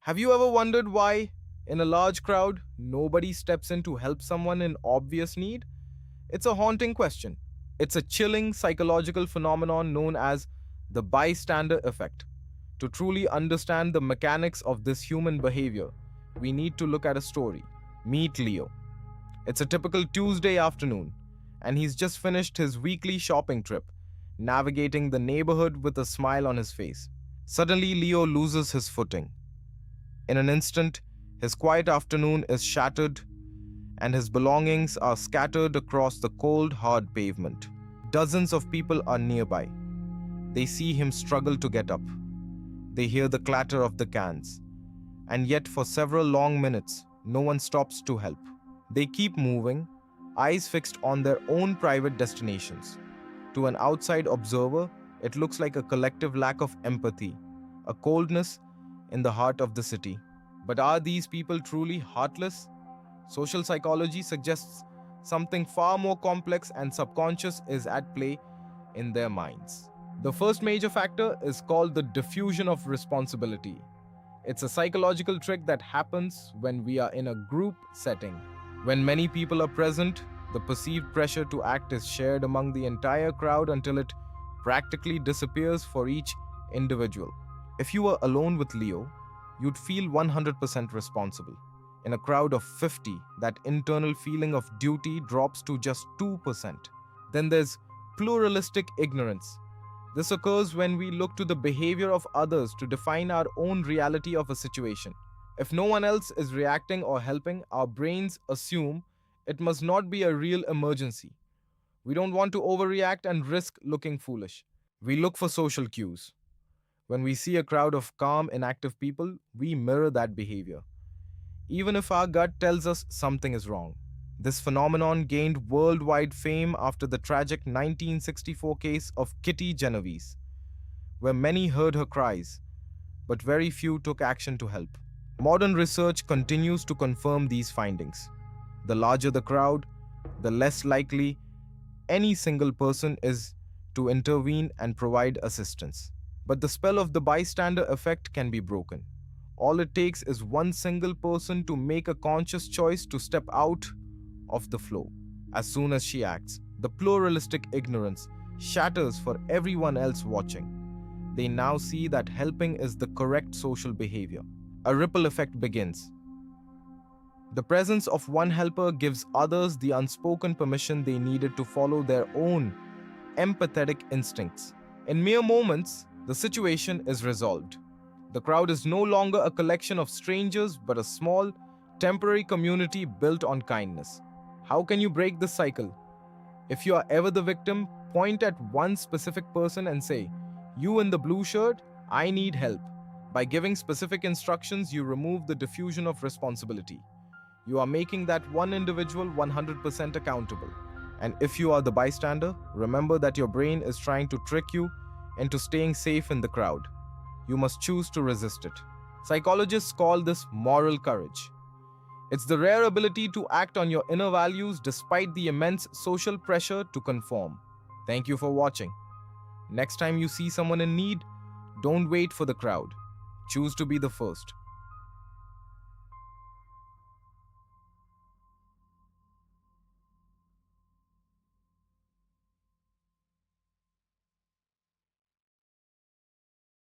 Have you ever wondered why, in a large crowd, nobody steps in to help someone in obvious need? It's a haunting question. It's a chilling psychological phenomenon known as the bystander effect. To truly understand the mechanics of this human behavior, we need to look at a story. Meet Leo. It's a typical Tuesday afternoon, and he's just finished his weekly shopping trip, navigating the neighborhood with a smile on his face. Suddenly, Leo loses his footing. In an instant, his quiet afternoon is shattered and his belongings are scattered across the cold, hard pavement. Dozens of people are nearby. They see him struggle to get up. They hear the clatter of the cans. And yet, for several long minutes, no one stops to help. They keep moving, eyes fixed on their own private destinations. To an outside observer, it looks like a collective lack of empathy, a coldness in the heart of the city. But are these people truly heartless? Social psychology suggests something far more complex and subconscious is at play in their minds. The first major factor is called the diffusion of responsibility. It's a psychological trick that happens when we are in a group setting. When many people are present, the perceived pressure to act is shared among the entire crowd until it practically disappears for each individual. If you were alone with Leo, you'd feel 100% responsible. In a crowd of 50, that internal feeling of duty drops to just 2%. Then there's pluralistic ignorance. This occurs when we look to the behavior of others to define our own reality of a situation. If no one else is reacting or helping, our brains assume it must not be a real emergency. We don't want to overreact and risk looking foolish. We look for social cues. When we see a crowd of calm, inactive people, we mirror that behavior, even if our gut tells us something is wrong. This phenomenon gained worldwide fame after the tragic 1964 case of Kitty Genovese, where many heard her cries, but very few took action to help. Modern research continues to confirm these findings. The larger the crowd, the less likely any single person is to intervene and provide assistance. But the spell of the bystander effect can be broken. All it takes is one single person to make a conscious choice to step out of the flow. As soon as she acts, the pluralistic ignorance shatters for everyone else watching. They now see that helping is the correct social behavior. A ripple effect begins. The presence of one helper gives others the unspoken permission they needed to follow their own empathetic instincts. In mere moments, the situation is resolved. The crowd is no longer a collection of strangers, but a small, temporary community built on kindness. How can you break this cycle? If you are ever the victim, point at one specific person and say, "You in the blue shirt, I need help." By giving specific instructions, you remove the diffusion of responsibility. You are making that one individual 100% accountable. And if you are the bystander, remember that your brain is trying to trick you into staying safe in the crowd. You must choose to resist it. Psychologists call this moral courage. It's the rare ability to act on your inner values despite the immense social pressure to conform. Thank you for watching. Next time you see someone in need, don't wait for the crowd. Choose to be the first.